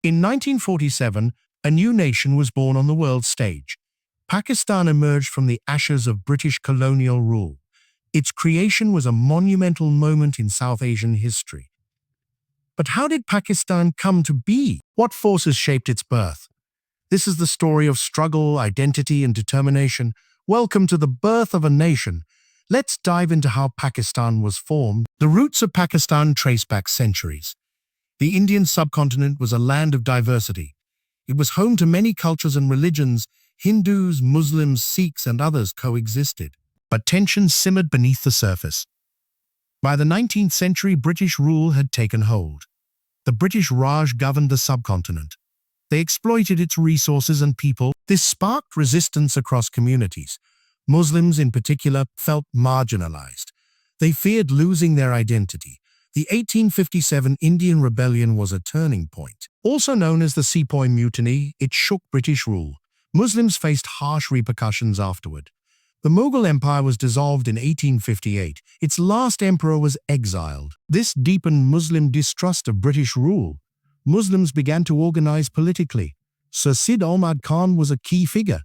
In 1947, a new nation was born on the world stage. Pakistan emerged from the ashes of British colonial rule. Its creation was a monumental moment in South Asian history. But how did Pakistan come to be? What forces shaped its birth? This is the story of struggle, identity, and determination. Welcome to the birth of a nation. Let's dive into how Pakistan was formed. The roots of Pakistan trace back centuries. The Indian subcontinent was a land of diversity. It was home to many cultures and religions. Hindus, Muslims, Sikhs, and others coexisted. But tensions simmered beneath the surface. By the 19th century, British rule had taken hold. The British Raj governed the subcontinent. They exploited its resources and people. This sparked resistance across communities. Muslims, in particular, felt marginalized. They feared losing their identity. The 1857 Indian Rebellion was a turning point. Also known as the Sepoy Mutiny, it shook British rule. Muslims faced harsh repercussions afterward. The Mughal Empire was dissolved in 1858. Its last emperor was exiled. This deepened Muslim distrust of British rule. Muslims began to organize politically. Sir Sid Ahmad Khan was a key figure.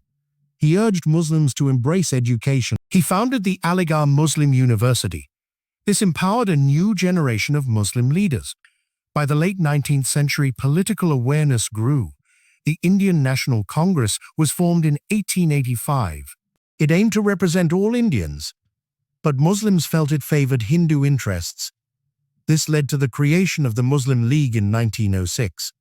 He urged Muslims to embrace education. He founded the Aligarh Muslim University. This empowered a new generation of Muslim leaders. By the late 19th century, political awareness grew. The Indian National Congress was formed in 1885. It aimed to represent all Indians, but Muslims felt it favored Hindu interests. This led to the creation of the Muslim League in 1906.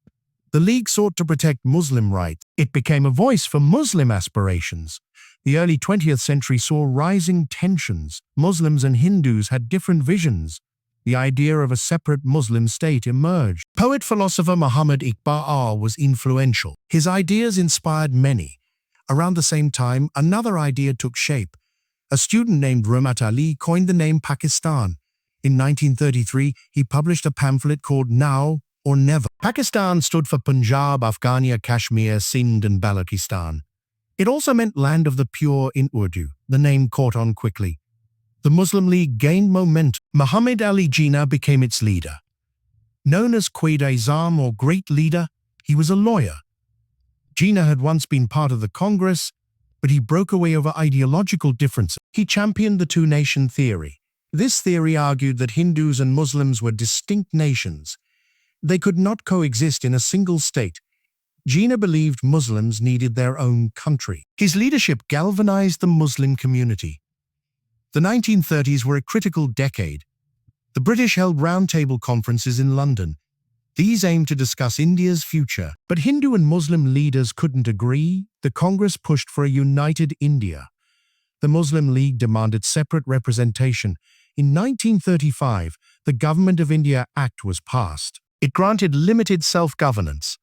The League sought to protect Muslim rights. It became a voice for Muslim aspirations. The early 20th century saw rising tensions. Muslims and Hindus had different visions. The idea of a separate Muslim state emerged. Poet-philosopher Muhammad Ali was influential. His ideas inspired many. Around the same time, another idea took shape. A student named Muhammad Ali coined the name Pakistan. In 1933, he published a pamphlet called Now or Never. Pakistan stood for Punjab, Afghania, Kashmir, Sindh, and Balochistan. It also meant land of the pure in Urdu. The name caught on quickly. The Muslim League gained momentum. Muhammad Ali Jinnah became its leader. Known as Quaid-e-Azam or Great Leader, he was a lawyer. Jinnah had once been part of the Congress, but he broke away over ideological differences. He championed the two-nation theory. This theory argued that Hindus and Muslims were distinct nations. They could not coexist in a single state. Jinnah believed Muslims needed their own country. His leadership galvanized the Muslim community. The 1930s were a critical decade. The British held roundtable conferences in London. These aimed to discuss India's future, but Hindu and Muslim leaders couldn't agree. The Congress pushed for a united India. The Muslim League demanded separate representation. In 1935, the Government of India Act was passed. It granted limited self-governance.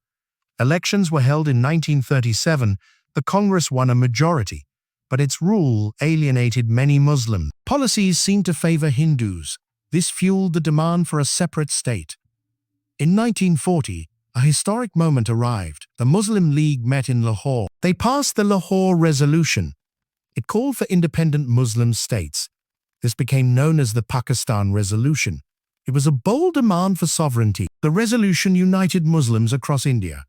Elections were held in 1937. The Congress won a majority, but its rule alienated many Muslims. Policies seemed to favor Hindus. This fueled the demand for a separate state. In 1940, a historic moment arrived. The Muslim League met in Lahore. They passed the Lahore Resolution. It called for independent Muslim states. This became known as the Pakistan Resolution. It was a bold demand for sovereignty. The resolution united Muslims across India.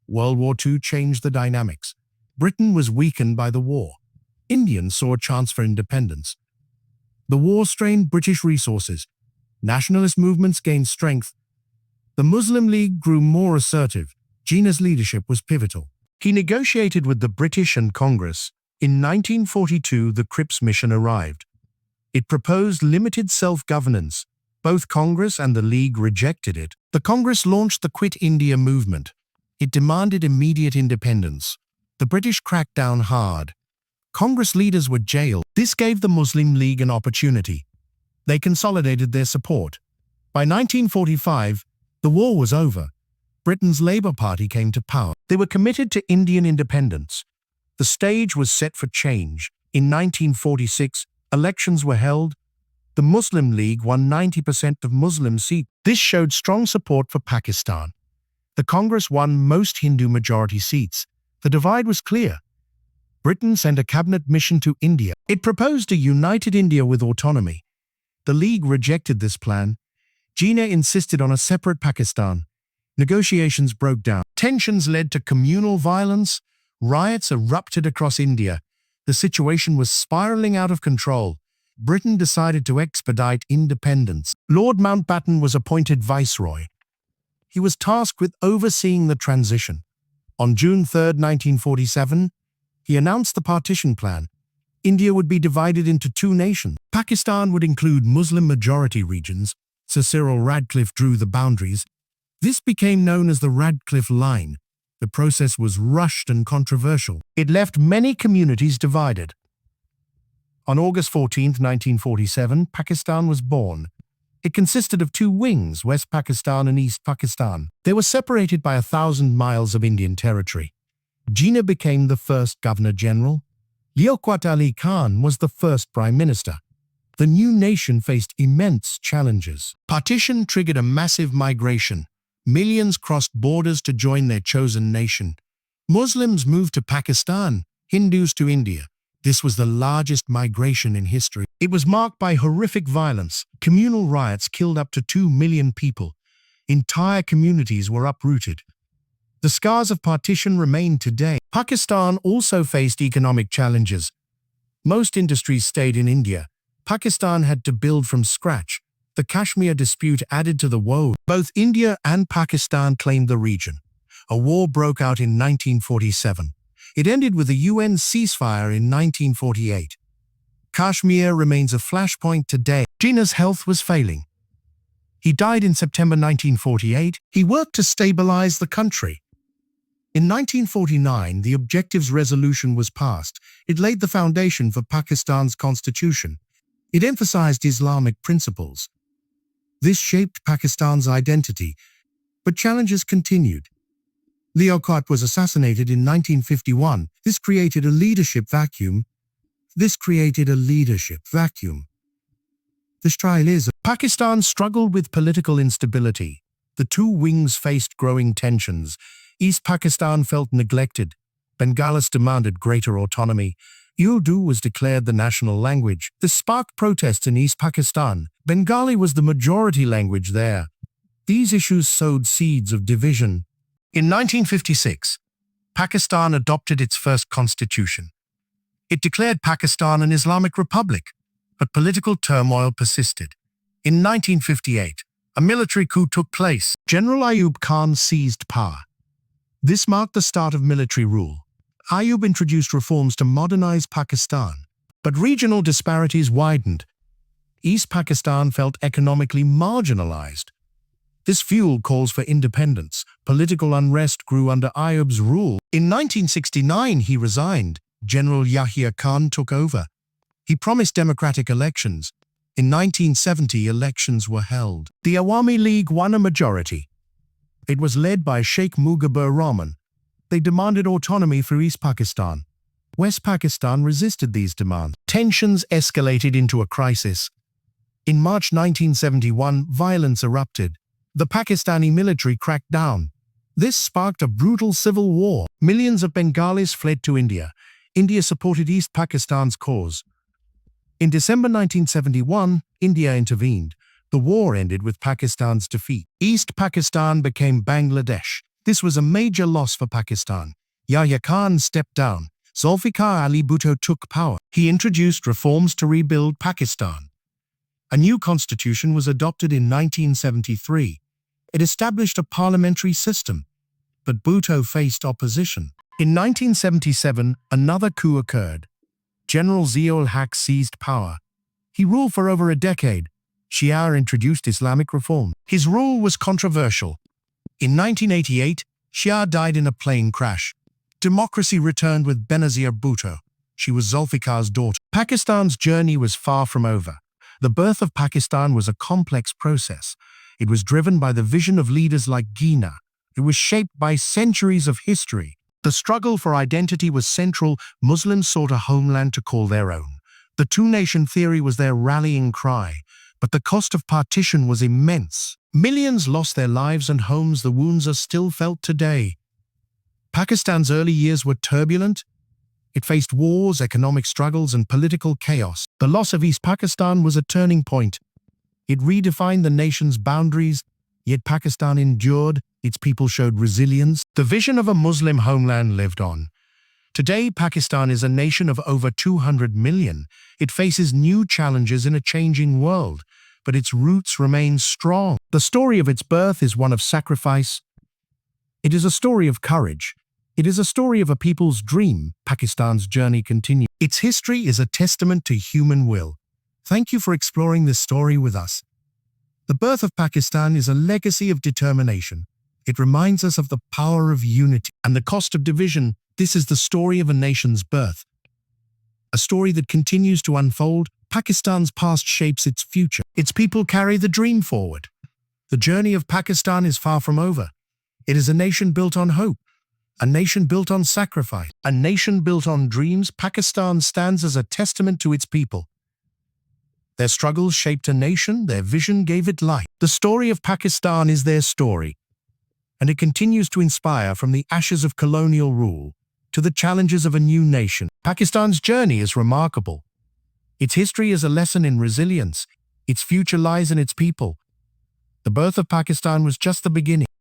World War II changed the dynamics. Britain was weakened by the war. Indians saw a chance for independence. The war strained British resources. Nationalist movements gained strength. The Muslim League grew more assertive. Jinnah's leadership was pivotal. He negotiated with the British and Congress. In 1942, the Cripps Mission arrived. It proposed limited self-governance. Both Congress and the League rejected it. The Congress launched the Quit India movement. It demanded immediate independence. The British cracked down hard. Congress leaders were jailed. This gave the Muslim League an opportunity. They consolidated their support. By 1945, the war was over. Britain's Labour Party came to power. They were committed to Indian independence. The stage was set for change. In 1946, elections were held. The Muslim League won 90% of Muslim seats. This showed strong support for Pakistan. The Congress won most Hindu majority seats. The divide was clear. Britain sent a cabinet mission to India. It proposed a united India with autonomy. The League rejected this plan. Jinnah insisted on a separate Pakistan. Negotiations broke down. Tensions led to communal violence. Riots erupted across India. The situation was spiraling out of control. Britain decided to expedite independence. Lord Mountbatten was appointed viceroy. He was tasked with overseeing the transition. On June 3, 1947, he announced the Partition plan. India would be divided into two nations. Pakistan would include Muslim-majority regions. Sir Cyril Radcliffe drew the boundaries. This became known as the Radcliffe Line. The process was rushed and controversial. It left many communities divided. On August 14, 1947, Pakistan was born. It consisted of two wings, West Pakistan and East Pakistan. They were separated by 1,000 miles of Indian territory. Jinnah became the first Governor-General. Liaquat Ali Khan was the first Prime Minister. The new nation faced immense challenges. Partition triggered a massive migration. Millions crossed borders to join their chosen nation. Muslims moved to Pakistan, Hindus to India. This was the largest migration in history. It was marked by horrific violence. Communal riots killed up to 2 million people. Entire communities were uprooted. The scars of partition remain today. Pakistan also faced economic challenges. Most industries stayed in India. Pakistan had to build from scratch. The Kashmir dispute added to the woe. Both India and Pakistan claimed the region. A war broke out in 1947. It ended with a UN ceasefire in 1948. Kashmir remains a flashpoint today. Jinnah's health was failing. He died in September 1948. He worked to stabilize the country. In 1949, the Objectives Resolution was passed. It laid the foundation for Pakistan's constitution. It emphasized Islamic principles. This shaped Pakistan's identity, but challenges continued. Liaquat was assassinated in 1951. This created a leadership vacuum. The trial is, Pakistan struggled with political instability. The two wings faced growing tensions. East Pakistan felt neglected. Bengalis demanded greater autonomy. Urdu was declared the national language. This sparked protests in East Pakistan. Bengali was the majority language there. These issues sowed seeds of division. In 1956, Pakistan adopted its first constitution. It declared Pakistan an Islamic republic, but political turmoil persisted. In 1958, a military coup took place. General Ayub Khan seized power. This marked the start of military rule. Ayub introduced reforms to modernize Pakistan, but regional disparities widened. East Pakistan felt economically marginalized. This fueled calls for independence. Political unrest grew under Ayub's rule. In 1969, he resigned. General Yahya Khan took over. He promised democratic elections. In 1970, elections were held. The Awami League won a majority. It was led by Sheikh Mujibur Rahman. They demanded autonomy for East Pakistan. West Pakistan resisted these demands. Tensions escalated into a crisis. In March 1971, violence erupted. The Pakistani military cracked down. This sparked a brutal civil war. Millions of Bengalis fled to India. India supported East Pakistan's cause. In December 1971, India intervened. The war ended with Pakistan's defeat. East Pakistan became Bangladesh. This was a major loss for Pakistan. Yahya Khan stepped down. Zulfikar Ali Bhutto took power. He introduced reforms to rebuild Pakistan. A new constitution was adopted in 1973. It established a parliamentary system, but Bhutto faced opposition. In 1977, another coup occurred. General Zia-ul Haq seized power. He ruled for over a decade. Shia introduced Islamic reform. His rule was controversial. In 1988, Shia died in a plane crash. Democracy returned with Benazir Bhutto. She was Zulfikar's daughter. Pakistan's journey was far from over. The birth of Pakistan was a complex process. It was driven by the vision of leaders like Jinnah. It was shaped by centuries of history. The struggle for identity was central. Muslims sought a homeland to call their own. The two-nation theory was their rallying cry. But the cost of partition was immense. Millions lost their lives and homes. The wounds are still felt today. Pakistan's early years were turbulent. It faced wars, economic struggles, and political chaos. The loss of East Pakistan was a turning point. It redefined the nation's boundaries. Yet Pakistan endured, its people showed resilience. The vision of a Muslim homeland lived on. Today, Pakistan is a nation of over 200 million. It faces new challenges in a changing world, but its roots remain strong. The story of its birth is one of sacrifice. It is a story of courage. It is a story of a people's dream. Pakistan's journey continues. Its history is a testament to human will. Thank you for exploring this story with us. The birth of Pakistan is a legacy of determination. It reminds us of the power of unity and the cost of division. This is the story of a nation's birth. A story that continues to unfold. Pakistan's past shapes its future. Its people carry the dream forward. The journey of Pakistan is far from over. It is a nation built on hope, a nation built on sacrifice, a nation built on dreams. Pakistan stands as a testament to its people. Their struggles shaped a nation, their vision gave it life. The story of Pakistan is their story, and it continues to inspire from the ashes of colonial rule to the challenges of a new nation. Pakistan's journey is remarkable. Its history is a lesson in resilience. Its future lies in its people. The birth of Pakistan was just the beginning.